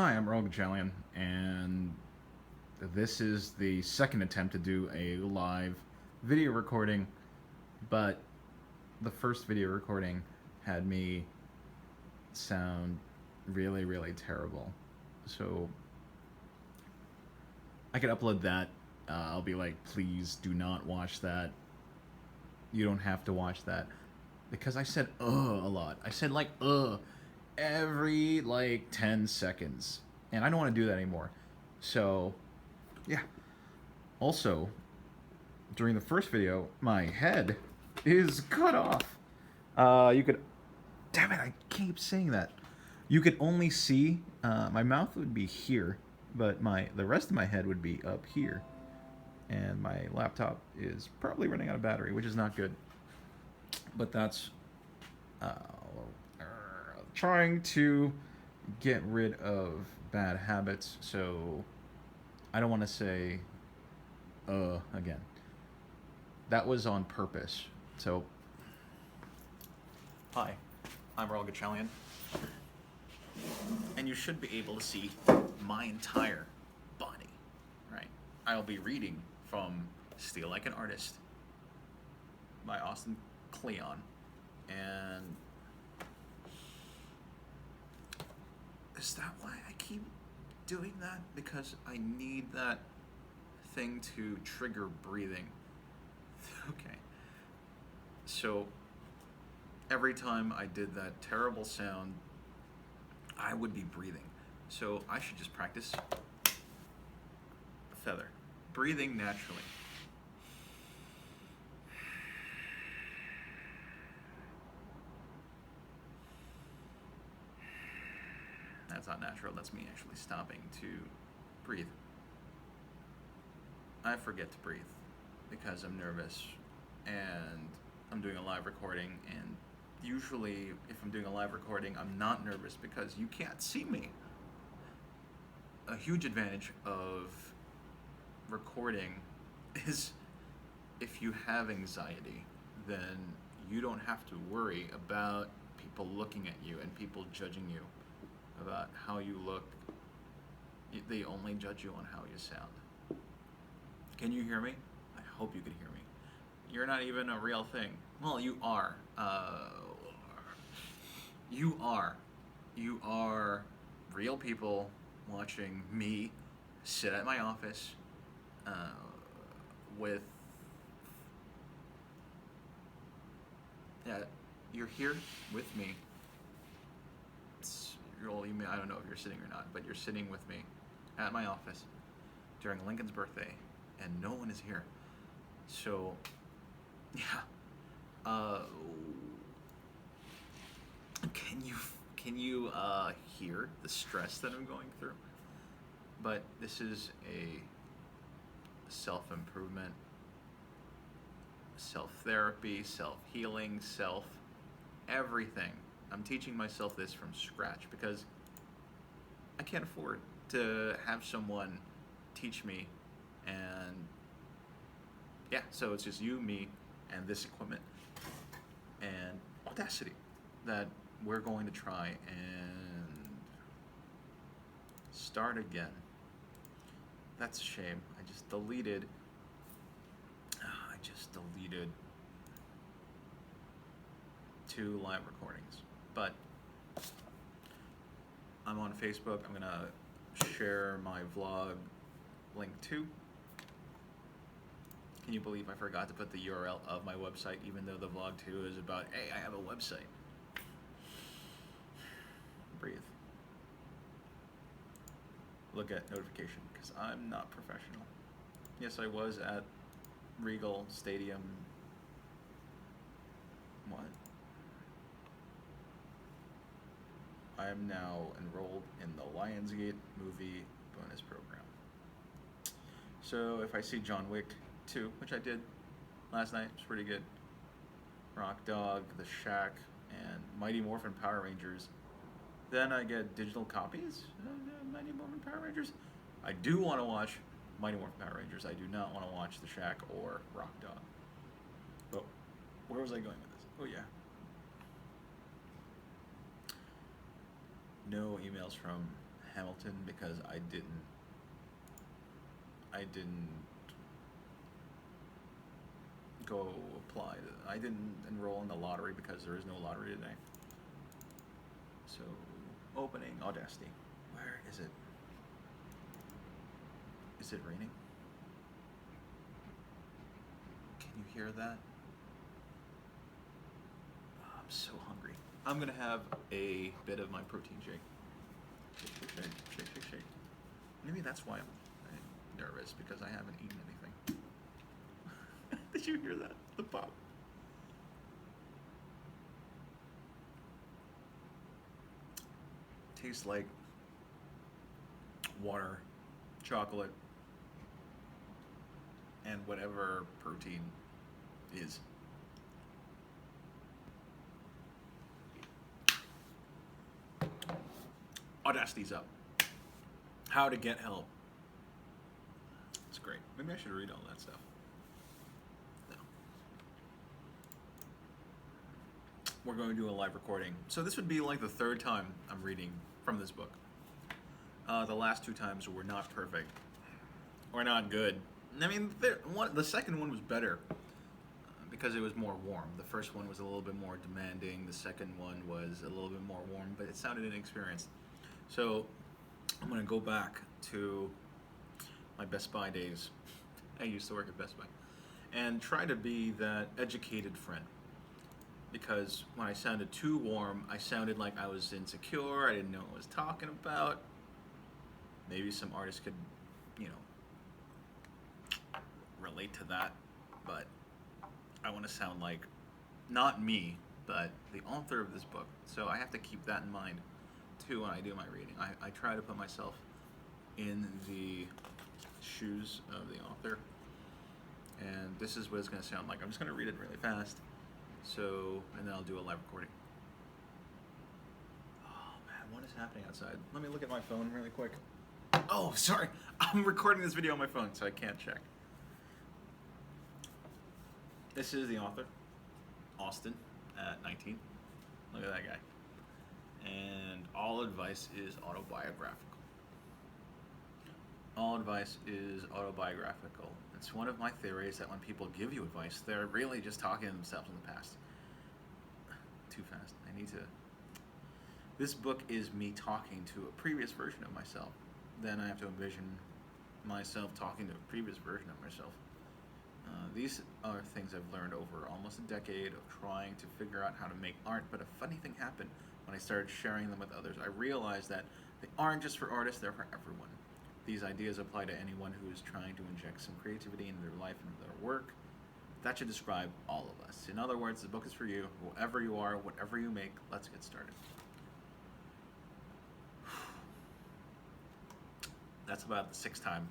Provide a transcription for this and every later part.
Hi, I'm Earl Gajellian, and this is the second attempt to do a live video recording, but the first video recording had me sound really, really terrible. So I could upload that. I'll be like, please do not watch that. You don't have to watch that. Because I said a lot. I said like every like 10 seconds. And I don't want to do that anymore. So, yeah. Also, during the first video, my head is cut off. You could, damn it, I keep saying that. You could only see my mouth would be here, but the rest of my head would be up here, and my laptop is probably running out of battery, which is not good. But that's uh, trying to get rid of bad habits, so I don't want to say again. That was on purpose. So, hi, I'm Earl Gajellian, and you should be able to see my entire body, right? I'll be reading from Steal Like an Artist by Austin Kleon, and is that why I keep doing that? Because I need that thing to trigger breathing. Okay. So every time I did that terrible sound, I would be breathing. So I should just practice feather. Breathing naturally. That's not natural, that's me actually stopping to breathe. I forget to breathe because I'm nervous and I'm doing a live recording, and usually if I'm doing a live recording I'm not nervous because you can't see me. A huge advantage of recording is if you have anxiety, then you don't have to worry about people looking at you and people judging you about how you look. They only judge you on how you sound. Can you hear me? I hope you can hear me. You're not even a real thing. Well, you are. You are. You are real people watching me sit at my office uh, with. Yeah, you're here with me. I don't know if you're sitting or not, but you're sitting with me at my office during Lincoln's birthday, and no one is here. So, yeah. Uh, can you hear the stress that I'm going through? But this is a self-improvement, self-therapy, self-healing, everything. I'm teaching myself this from scratch because I can't afford to have someone teach me. And yeah, so it's just you, me, and this equipment and Audacity that we're going to try and start again. That's a shame. I just deleted 2 live recordings. But I'm on Facebook. I'm gonna share my vlog link too. Can you believe I forgot to put the URL of my website, even though the vlog 2 is about, hey, I have a website. Breathe. Look at notification, because I'm not professional. Yes, I was at Regal Stadium. What? I am now enrolled in the Lionsgate movie bonus program. So if I see John Wick 2, which I did last night, it's pretty good. Rock Dog, The Shack, and Mighty Morphin Power Rangers. Then I get digital copies of Mighty Morphin Power Rangers. I do want to watch Mighty Morphin Power Rangers. I do not want to watch The Shack or Rock Dog. But where was I going with this? Oh yeah. No emails from Hamilton because I didn't go apply. I didn't enroll in the lottery because there is no lottery today. So, opening Audacity. Where is it? Is it raining? Can you hear that? Oh, I'm so hungry. I'm gonna have a bit of my protein shake. Shake, shake, shake, shake, shake, shake. Maybe that's why I'm nervous, because I haven't eaten anything. Did you hear that? The pop. Tastes like water, chocolate, and whatever protein is. Audacity's up. How to get help. It's great. Maybe I should read all that stuff. No. We're going to do a live recording. So this would be like the third time I'm reading from this book. The last two times were not perfect. Or not good. I mean, the second one was better because it was more warm. The first one was a little bit more demanding. The second one was a little bit more warm, but it sounded inexperienced. So I'm going to go back to my Best Buy days. I used to work at Best Buy. And try to be that educated friend. Because when I sounded too warm, I sounded like I was insecure. I didn't know what I was talking about. Maybe some artists could, relate to that. But I want to sound like, not me, but the author of this book. So I have to keep that in mind too when I do my reading. I try to put myself in the shoes of the author, and this is what it's going to sound like. I'm just going to read it really fast, and then I'll do a live recording. Oh man, what is happening outside? Let me look at my phone really quick. Oh, sorry, I'm recording this video on my phone, so I can't check. This is the author, Austin, at 19. Look at that guy. And all advice is autobiographical. All advice is autobiographical. It's one of my theories that when people give you advice, they're really just talking to themselves in the past. Too fast. This book is me talking to a previous version of myself. Then I have to envision myself talking to a previous version of myself. These are things I've learned over almost a decade of trying to figure out how to make art, but a funny thing happened when I started sharing them with others. I realized that they aren't just for artists, they're for everyone. These ideas apply to anyone who is trying to inject some creativity into their life and their work. That should describe all of us. In other words, the book is for you, whoever you are, whatever you make. Let's get started. That's about the sixth time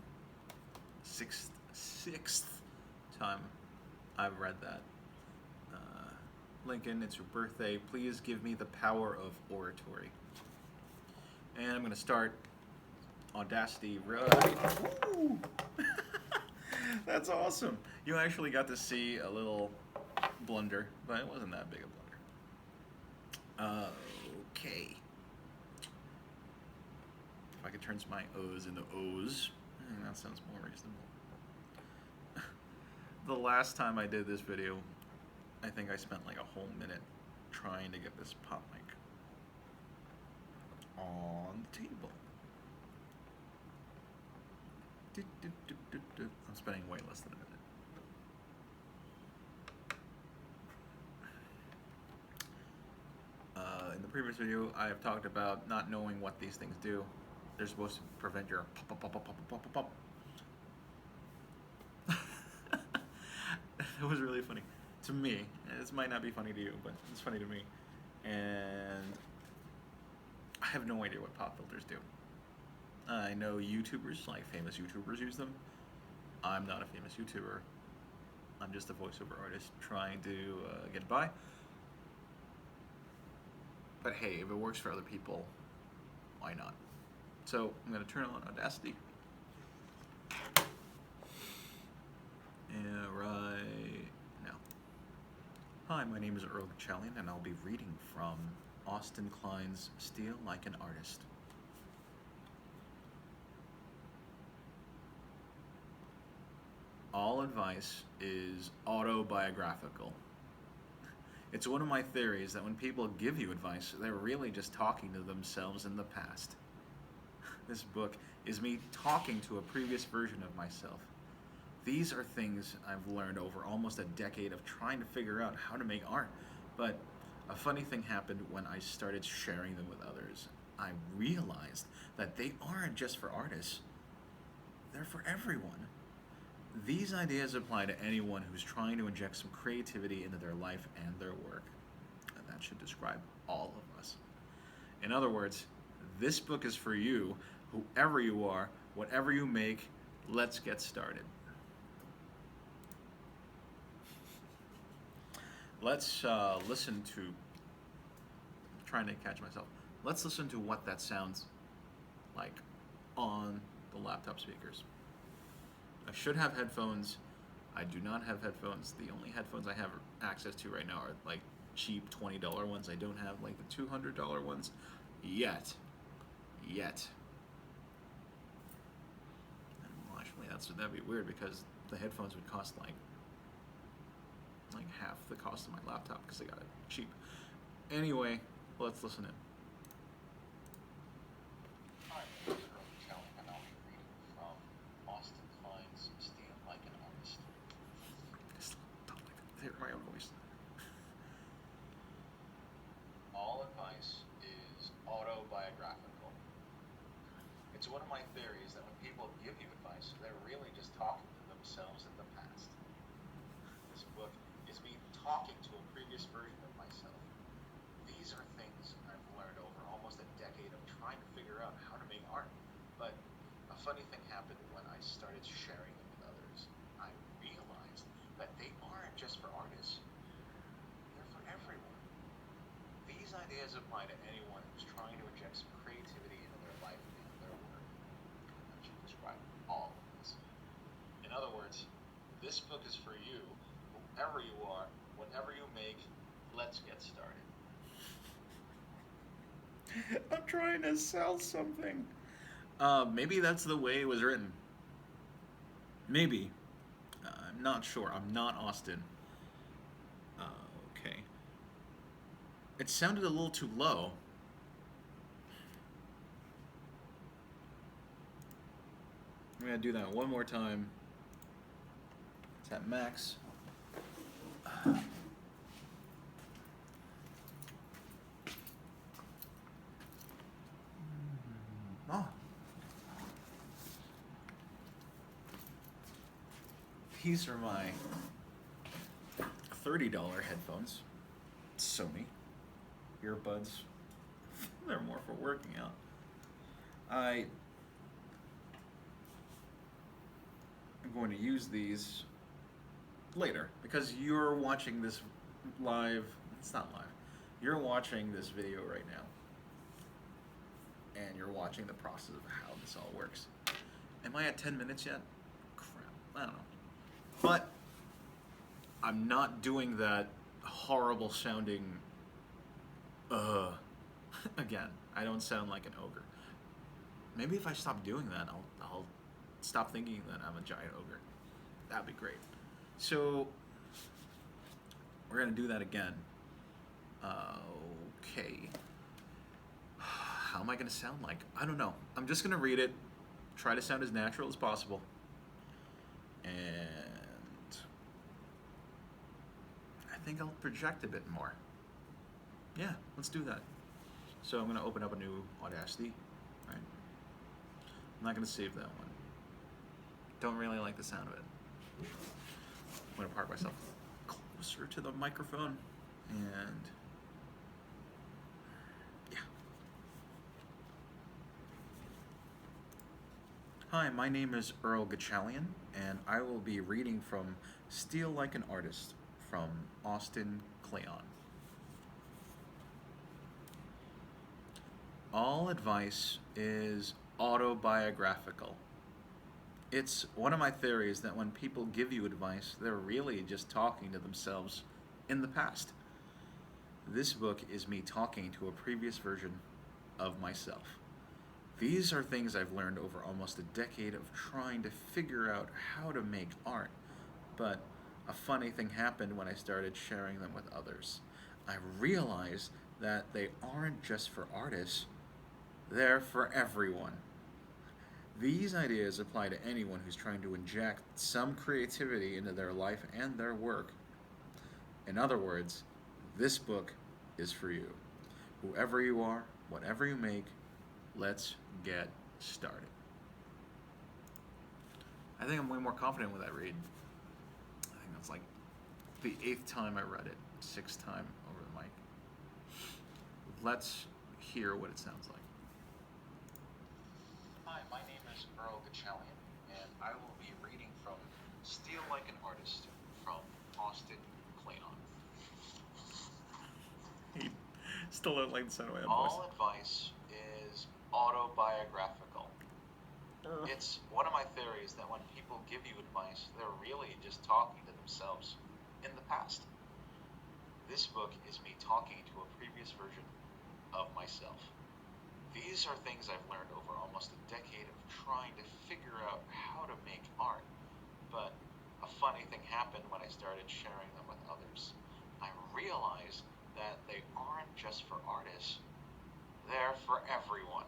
I've read that. Lincoln, it's your birthday. Please give me the power of oratory. And I'm going to start Audacity right. Woo! That's awesome. You actually got to see a little blunder, but it wasn't that big a blunder. Okay. If I could turn my O's into O's, that sounds more reasonable. The last time I did this video, I think I spent like a whole minute trying to get this pop mic on the table. I'm spending way less than a minute. In the previous video, I have talked about not knowing what these things do. They're supposed to prevent your pop, pop, pop, pop, pop, pop, pop. It was really funny to me. This might not be funny to you, but it's funny to me. And I have no idea what pop filters do. I know YouTubers, like famous YouTubers, use them. I'm not a famous YouTuber. I'm just a voiceover artist trying to get by. But hey, if it works for other people, why not? So I'm going to turn on Audacity. Yeah, right now. Hi, my name is Earl Gachalian, and I'll be reading from Austin Klein's Steal Like an Artist. All advice is autobiographical. It's one of my theories that when people give you advice, they're really just talking to themselves in the past. This book is me talking to a previous version of myself. These are things I've learned over almost a decade of trying to figure out how to make art. But a funny thing happened when I started sharing them with others. I realized that they aren't just for artists, they're for everyone. These ideas apply to anyone who's trying to inject some creativity into their life and their work. And that should describe all of us. In other words, this book is for you, whoever you are, whatever you make. Let's get started. Let's listen to. I'm trying to catch myself. Let's listen to what that sounds like on the laptop speakers. I should have headphones. I do not have headphones. The only headphones I have access to right now are like cheap $20 ones. I don't have like the $200 ones yet. Well, actually, that'd be weird because the headphones would cost like half the cost of my laptop because I got it cheap. Anyway, let's listen in. Hi, my name is Earl Kelly, and I'll be reading from Austin Kleon's Steal Like an Artist. Just talk like hear my own voice. All advice is autobiographical. It's one of my theories that when people give you advice, they're really just talking to themselves in the past. This book is me talking to a previous version of myself. These are things I've learned over almost a decade of trying to figure out how to make art. But a funny thing happened when I started sharing them with others. I realized that they aren't just for artists, they're for everyone. These ideas apply to anyone who's trying to inject some creativity into their life and their work. That should describe all of this. In other words, this book is for you, whoever you are, whatever you make. Let's get started. I'm trying to sell something. Maybe that's the way it was written. Maybe. I'm not sure. I'm not Austin. Okay. It sounded a little too low. I'm gonna do that one more time. It's at max. Oh. These are my $30 headphones. Sony earbuds. They're more for working out. I'm going to use these later because you're watching this live. It's not live. You're watching this video right now. And you're watching the process of how this all works. Am I at 10 minutes yet? Crap. I don't know. But I'm not doing that horrible sounding again. I don't sound like an ogre. Maybe if I stop doing that, I'll stop thinking that I'm a giant ogre. That'd be great. So we're gonna do that again. Okay. How am I gonna sound like? I don't know. I'm just gonna read it, try to sound as natural as possible, and I think I'll project a bit more. Yeah, let's do that. So I'm gonna open up a new Audacity. Right. I'm not gonna save that one. Don't really like the sound of it. I'm gonna park myself closer to the microphone and yeah. Hi, my name is Earl Gachalian, and I will be reading from Steal Like an Artist from Austin Kleon. All advice is autobiographical. It's one of my theories that when people give you advice, they're really just talking to themselves in the past. This book is me talking to a previous version of myself. These are things I've learned over almost a decade of trying to figure out how to make art. But a funny thing happened when I started sharing them with others. I realized that they aren't just for artists, they're for everyone. These ideas apply to anyone who's trying to inject some creativity into their life and their work. In other words, this book is for you. Whoever you are, whatever you make, let's get started. I think I'm way more confident with that read. I think that's like the 8th time I read it, 6th time over the mic. Let's hear what it sounds like. Hi, my name is Earl Gachalian, and I will be reading from Steal Like an Artist from Austin Kleon. He still don't like the sound of my own All voice. advice is autobiographical. It's one of my theories that when people give you advice, they're really just talking to themselves in the past. This book is me talking to a previous version of myself. These are things I've learned over almost a decade of trying to figure out how to make art. But a funny thing happened when I started sharing them with others. I realized that they aren't just for artists, they're for everyone.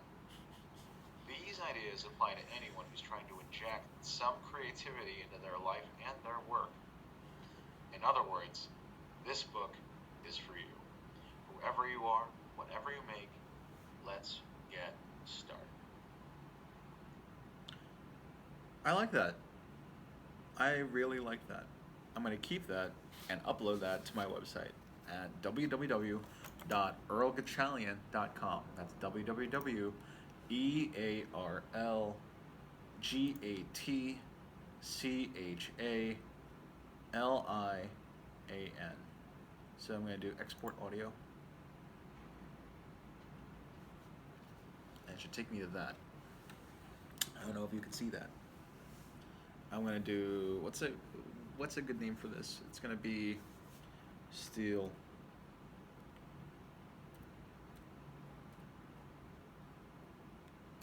These ideas apply to anyone who's trying to inject some creativity into their life and their work. In other words, this book is for you. Whoever you are, whatever you make, let's get started. I like that. I really like that. I'm going to keep that and upload that to my website at www.earlgachalian.com. That's www.EARLGATCHALIAN. So I'm going to do export audio. And it should take me to that. I don't know if you can see that. I'm gonna do what's a good name for this? It's gonna be Steel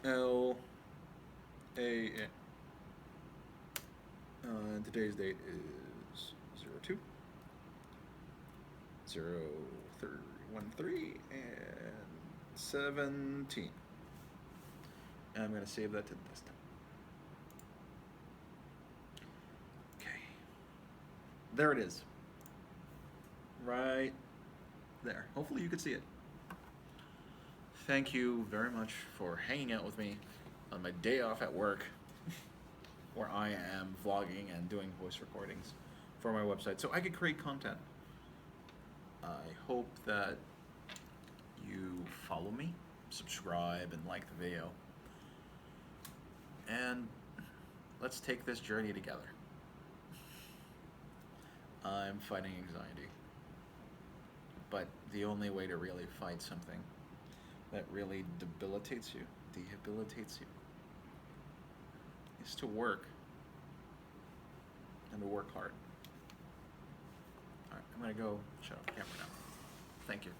L A N. Today's date is 02/03/13 and 17. And I'm gonna save that to the desktop. Okay. There it is. Right there. Hopefully you can see it. Thank you very much for hanging out with me on my day off at work, where I am vlogging and doing voice recordings for my website so I could create content. I hope that you follow me, subscribe, and like the video. And let's take this journey together. I'm fighting anxiety. But the only way to really fight something that really debilitates you is to work and to work hard. All right, I'm gonna go shut off the camera now. Thank you.